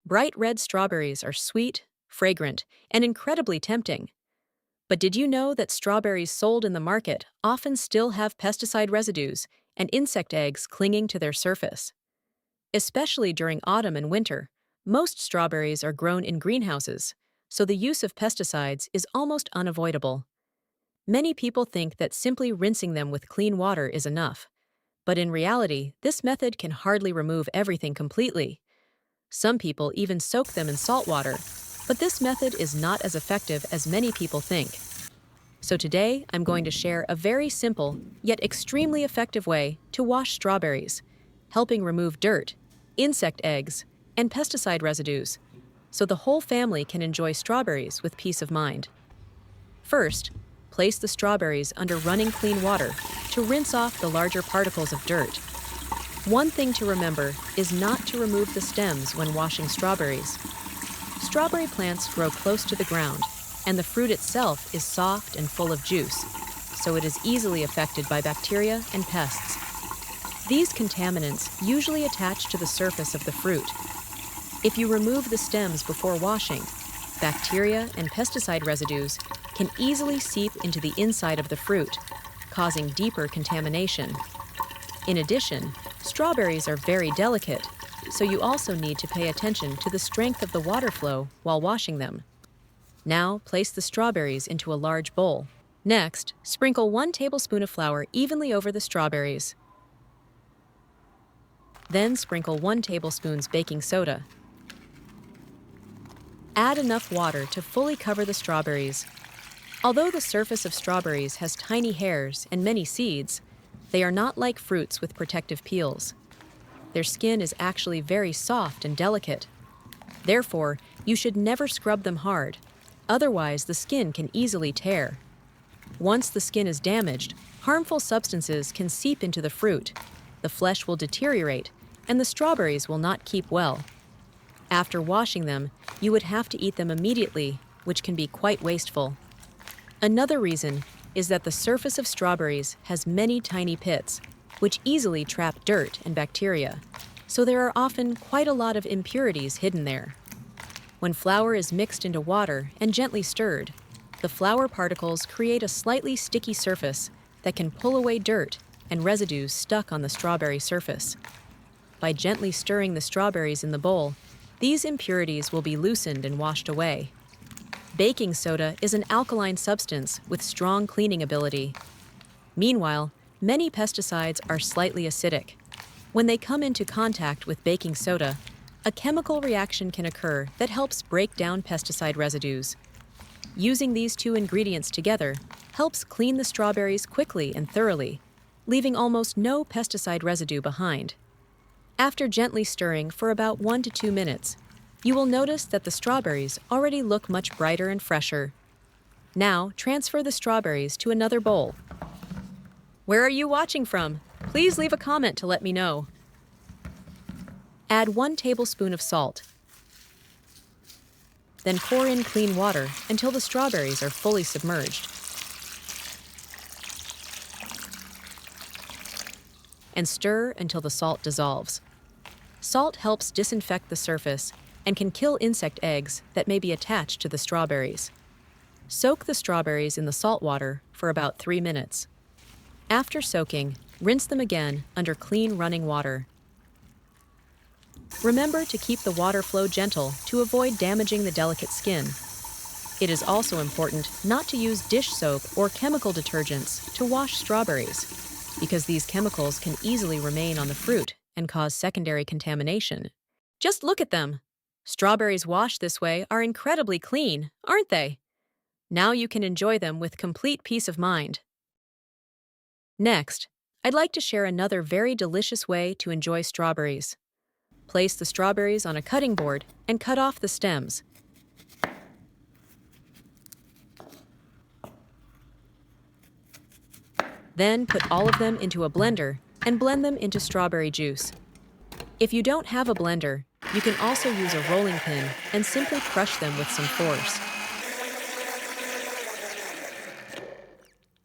Bright red strawberries are sweet, fragrant, and incredibly tempting. But did you know that strawberries sold in the market often still have pesticide residues and insect eggs clinging to their surface? Especially during autumn and winter, most strawberries are grown in greenhouses, so the use of pesticides is almost unavoidable. Many people think that simply rinsing them with clean water is enough, but in reality, this method can hardly remove everything completely. Some people even soak them in salt water, but this method is not as effective as many people think. So today, I'm going to share a very simple, yet extremely effective way to wash strawberries, helping remove dirt, insect eggs, and pesticide residues, so the whole family can enjoy strawberries with peace of mind. First, place the strawberries under running clean water to rinse off the larger particles of dirt. One thing to remember is not to remove the stems when washing strawberries. Strawberry plants grow close to the ground, and the fruit itself is soft and full of juice, so it is easily affected by bacteria and pests. These contaminants usually attach to the surface of the fruit. If you remove the stems before washing, bacteria and pesticide residues can easily seep into the inside of the fruit, causing deeper contamination. In addition, strawberries are very delicate, so you also need to pay attention to the strength of the water flow while washing them. Now, place the strawberries into a large bowl. Next, sprinkle 1 tablespoon of flour evenly over the strawberries. Then sprinkle 1 tablespoon baking soda. Add enough water to fully cover the strawberries. Although the surface of strawberries has tiny hairs and many seeds, they are not like fruits with protective peels. Their skin is actually very soft and delicate. Therefore, you should never scrub them hard. Otherwise, the skin can easily tear. Once the skin is damaged, harmful substances can seep into the fruit, the flesh will deteriorate, and the strawberries will not keep well. After washing them, you would have to eat them immediately, which can be quite wasteful. Another reason is that the surface of strawberries has many tiny pits, which easily trap dirt and bacteria, so there are often quite a lot of impurities hidden there. When flour is mixed into water and gently stirred, the flour particles create a slightly sticky surface that can pull away dirt and residues stuck on the strawberry surface. By gently stirring the strawberries in the bowl, these impurities will be loosened and washed away. Baking soda is an alkaline substance with strong cleaning ability. Meanwhile, many pesticides are slightly acidic. When they come into contact with baking soda, a chemical reaction can occur that helps break down pesticide residues. Using these two ingredients together helps clean the strawberries quickly and thoroughly, leaving almost no pesticide residue behind. After gently stirring for about 1 to 2 minutes, you will notice that the strawberries already look much brighter and fresher. Now, transfer the strawberries to another bowl. Where are you watching from? Please leave a comment to let me know. Add 1 tablespoon of salt. Then pour in clean water until the strawberries are fully submerged. And stir until the salt dissolves. Salt helps disinfect the surface and can kill insect eggs that may be attached to the strawberries. Soak the strawberries in the salt water for about 3 minutes. After soaking, rinse them again under clean running water. Remember to keep the water flow gentle to avoid damaging the delicate skin. It is also important not to use dish soap or chemical detergents to wash strawberries, because these chemicals can easily remain on the fruit and cause secondary contamination. Just look at them! Strawberries washed this way are incredibly clean, aren't they? Now you can enjoy them with complete peace of mind. Next, I'd like to share another very delicious way to enjoy strawberries. Place the strawberries on a cutting board and cut off the stems. Then put all of them into a blender and blend them into strawberry juice. If you don't have a blender, you can also use a rolling pin and simply crush them with some force.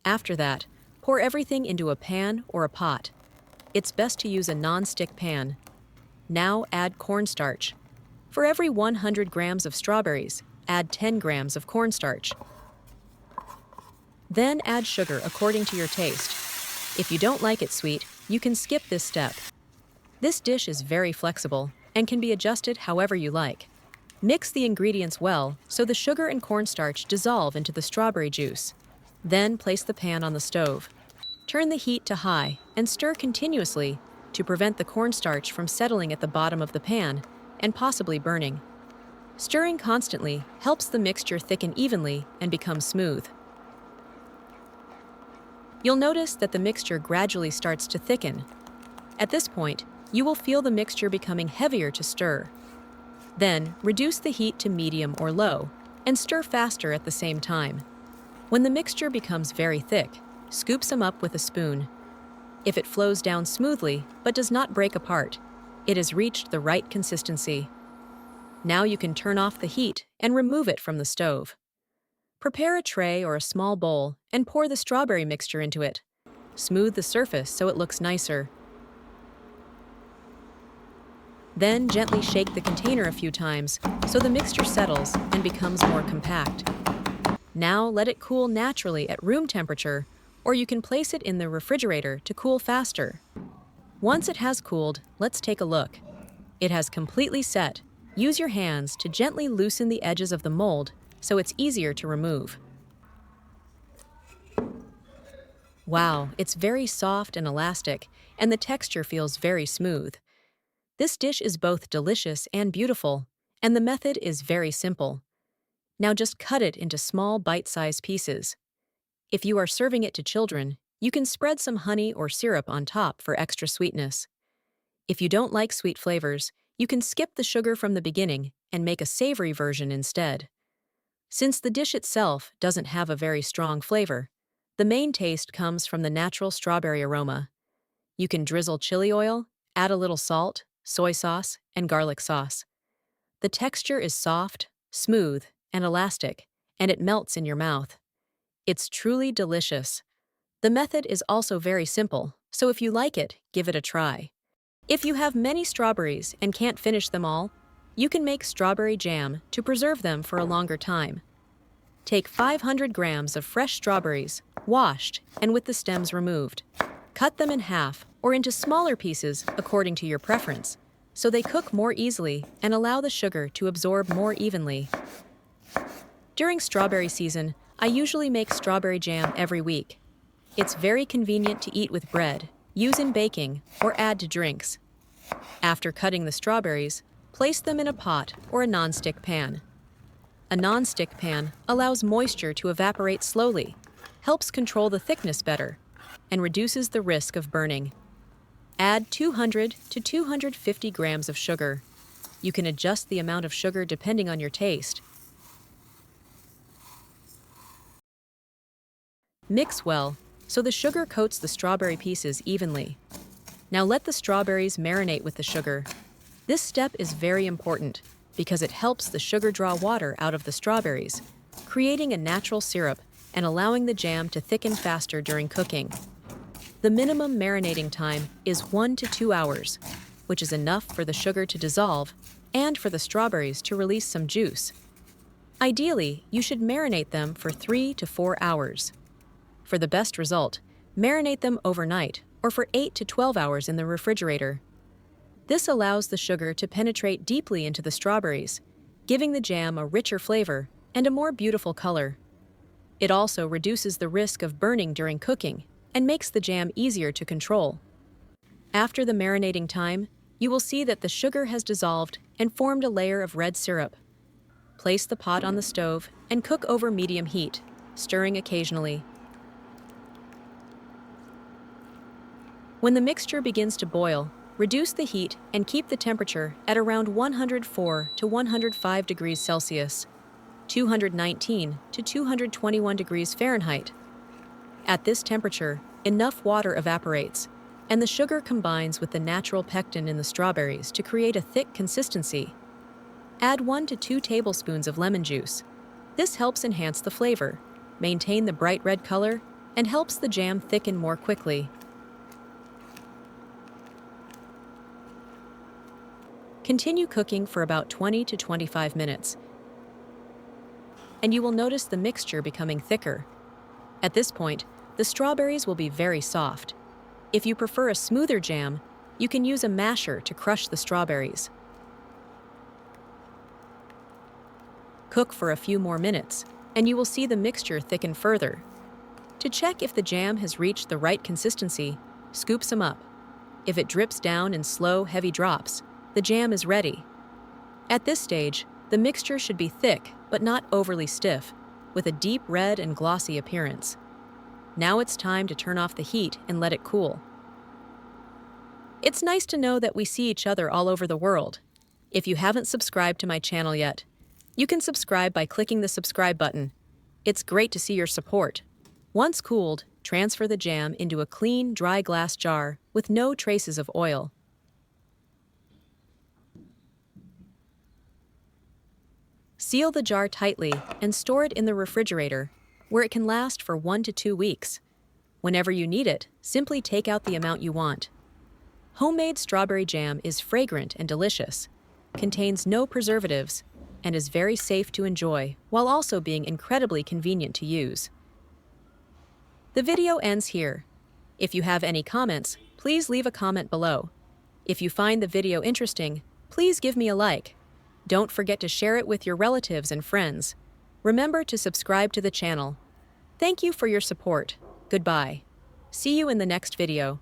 After that, pour everything into a pan or a pot. It's best to use a non-stick pan. Now add cornstarch. For every 100 grams of strawberries, add 10 grams of cornstarch. Then add sugar according to your taste. If you don't like it sweet, you can skip this step. This dish is very flexible and can be adjusted however you like. Mix the ingredients well so the sugar and cornstarch dissolve into the strawberry juice. Then place the pan on the stove. Turn the heat to high and stir continuously to prevent the cornstarch from settling at the bottom of the pan and possibly burning. Stirring constantly helps the mixture thicken evenly and become smooth. You'll notice that the mixture gradually starts to thicken. At this point, you will feel the mixture becoming heavier to stir. Then, reduce the heat to medium or low and stir faster at the same time. When the mixture becomes very thick, scoop some up with a spoon. If it flows down smoothly but does not break apart, it has reached the right consistency. Now you can turn off the heat and remove it from the stove. Prepare a tray or a small bowl and pour the strawberry mixture into it. Smooth the surface so it looks nicer. Then gently shake the container a few times so the mixture settles and becomes more compact. Now let it cool naturally at room temperature, or you can place it in the refrigerator to cool faster. Once it has cooled, let's take a look. It has completely set. Use your hands to gently loosen the edges of the mold so it's easier to remove. Wow, it's very soft and elastic, and the texture feels very smooth. This dish is both delicious and beautiful, and the method is very simple. Now just cut it into small bite-sized pieces. If you are serving it to children, you can spread some honey or syrup on top for extra sweetness. If you don't like sweet flavors, you can skip the sugar from the beginning and make a savory version instead. Since the dish itself doesn't have a very strong flavor, the main taste comes from the natural strawberry aroma. You can drizzle chili oil, add a little salt, soy sauce, and garlic sauce. The texture is soft, smooth, and elastic, and it melts in your mouth. It's truly delicious. The method is also very simple, so if you like it, give it a try. If you have many strawberries and can't finish them all, you can make strawberry jam to preserve them for a longer time. Take 500 grams of fresh strawberries, washed and with the stems removed. Cut them in half or into smaller pieces according to your preference, so they cook more easily and allow the sugar to absorb more evenly. During strawberry season, I usually make strawberry jam every week. It's very convenient to eat with bread, use in baking, or add to drinks. After cutting the strawberries, place them in a pot or a non-stick pan. A non-stick pan allows moisture to evaporate slowly, helps control the thickness better, and reduces the risk of burning. Add 200 to 250 grams of sugar. You can adjust the amount of sugar depending on your taste. Mix well so the sugar coats the strawberry pieces evenly. Now let the strawberries marinate with the sugar. This step is very important because it helps the sugar draw water out of the strawberries, creating a natural syrup and allowing the jam to thicken faster during cooking. The minimum marinating time is 1 to 2 hours, which is enough for the sugar to dissolve and for the strawberries to release some juice. Ideally, you should marinate them for 3 to 4 hours. For the best result, marinate them overnight or for 8 to 12 hours in the refrigerator. This allows the sugar to penetrate deeply into the strawberries, giving the jam a richer flavor and a more beautiful color. It also reduces the risk of burning during cooking and makes the jam easier to control. After the marinating time, you will see that the sugar has dissolved and formed a layer of red syrup. Place the pot on the stove and cook over medium heat, stirring occasionally. When the mixture begins to boil, reduce the heat and keep the temperature at around 104 to 105 degrees Celsius, 219 to 221 degrees Fahrenheit. At this temperature, enough water evaporates, and the sugar combines with the natural pectin in the strawberries to create a thick consistency. Add 1 to 2 tablespoons of lemon juice. This helps enhance the flavor, maintain the bright red color, and helps the jam thicken more quickly. Continue cooking for about 20 to 25 minutes, and you will notice the mixture becoming thicker. At this point, the strawberries will be very soft. If you prefer a smoother jam, you can use a masher to crush the strawberries. Cook for a few more minutes, and you will see the mixture thicken further. To check if the jam has reached the right consistency, scoop some up. If it drips down in slow, heavy drops, the jam is ready. At this stage, the mixture should be thick but not overly stiff, with a deep red and glossy appearance. Now it's time to turn off the heat and let it cool. It's nice to know that we see each other all over the world. If you haven't subscribed to my channel yet, you can subscribe by clicking the subscribe button. It's great to see your support. Once cooled, transfer the jam into a clean, dry glass jar with no traces of oil. Seal the jar tightly and store it in the refrigerator, where it can last for 1 to 2 weeks. Whenever you need it, simply take out the amount you want. Homemade strawberry jam is fragrant and delicious, contains no preservatives, and is very safe to enjoy while also being incredibly convenient to use. The video ends here. If you have any comments, please leave a comment below. If you find the video interesting, please give me a like. Don't forget to share it with your relatives and friends. Remember to subscribe to the channel. Thank you for your support. Goodbye. See you in the next video.